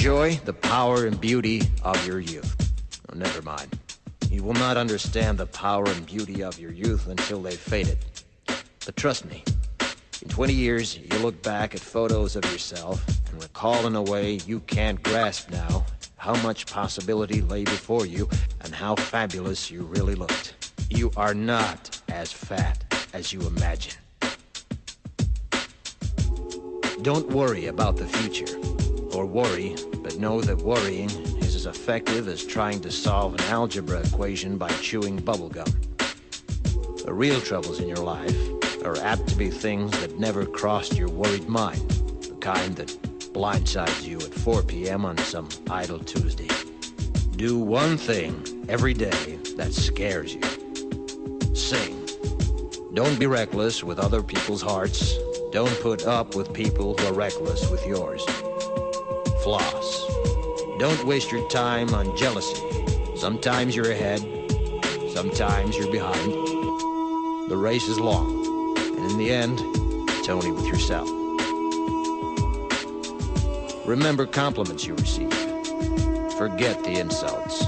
Enjoy the power and beauty of your youth. Oh, never mind. You will not understand the power and beauty of your youth until they've faded. But trust me, in 20 years, you'll look back at photos of yourself and recall in a way you can't grasp now how much possibility lay before you and how fabulous you really looked. You are not as fat as you imagine. Don't worry about the future, or worry, but know that worrying is as effective as trying to solve an algebra equation by chewing bubblegum. The real troubles in your life are apt to be things that never crossed your worried mind, the kind that blindsides you at 4 p.m. on some idle Tuesday. Do one thing every day that scares you. Sing. Don't be reckless with other people's hearts. Don't put up with people who are reckless with yours. Floss. Don't waste your time on jealousy. Sometimes you're ahead, sometimes you're behind. The race is long, and in the end, it's only with yourself. Remember compliments you receive. Forget the insults.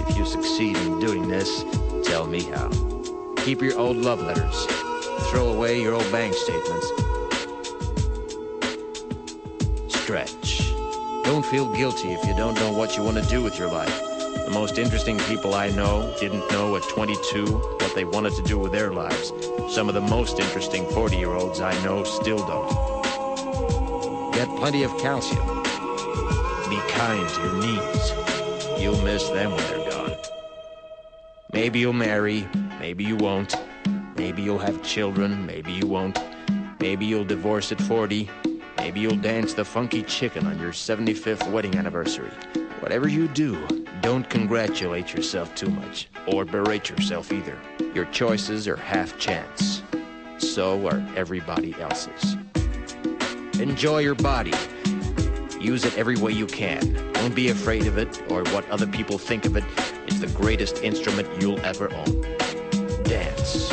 If you succeed in doing this, tell me how. Keep your old love letters. Throw away your old bank statements. Stretch. Don't feel guilty if you don't know what you want to do with your life. The most interesting people I know didn't know at 22 what they wanted to do with their lives. Some of the most interesting 40-year-olds I know still don't. Get plenty of calcium. Be kind to your knees. You'll miss them when they're gone. Maybe you'll marry, maybe you won't. Maybe you'll have children, maybe you won't. Maybe you'll divorce at 40. Maybe you'll dance the funky chicken on your 75th wedding anniversary. Whatever you do, don't congratulate yourself too much, or berate yourself either. Your choices are half chance. So are everybody else's. Enjoy your body. Use it every way you can. Don't be afraid of it or what other people think of it. It's the greatest instrument you'll ever own. Dance.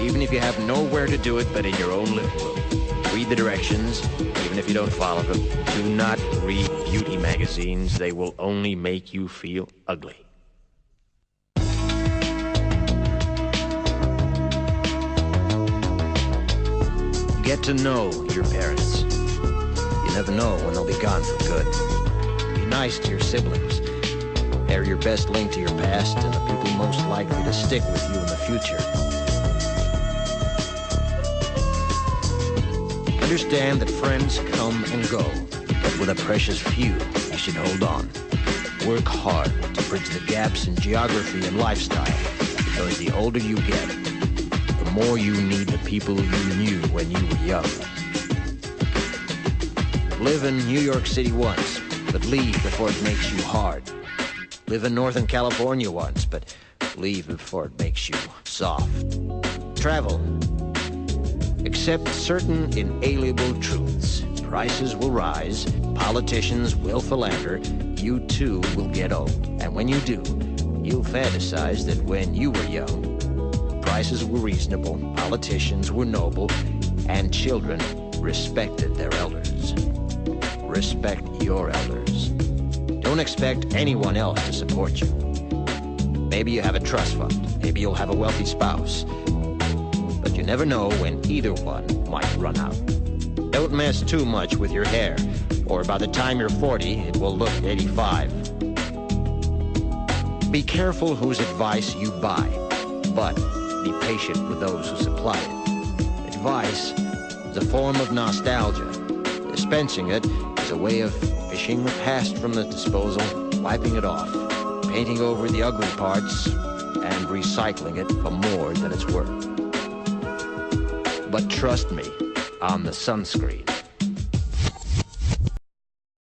Even if you have nowhere to do it but in your own living room. Read the directions, even if you don't follow them. Do not read beauty magazines. They will only make you feel ugly. Get to know your parents. You never know when they'll be gone for good. Be nice to your siblings. They're your best link to your past and the people most likely to stick with you in the future. Understand that friends come and go, but with a precious few, you should hold on. Work hard to bridge the gaps in geography and lifestyle, because the older you get, the more you need the people you knew when you were young. Live in New York City once, but leave before it makes you hard. Live in Northern California once, but leave before it makes you soft. Travel. Accept certain inalienable truths. Prices will rise, politicians will philander, you too will get old. And when you do, you'll fantasize that when you were young, prices were reasonable, politicians were noble, and children respected their elders. Respect your elders. Don't expect anyone else to support you. Maybe you have a trust fund, maybe you'll have a wealthy spouse, but you never know when either one might run out. Don't mess too much with your hair, or by the time you're 40, it will look 85. Be careful whose advice you buy, but be patient with those who supply it. Advice is a form of nostalgia. Dispensing it is a way of fishing the past from the disposal, wiping it off, painting over the ugly parts, and recycling it for more than it's worth. But trust me on the sunscreen.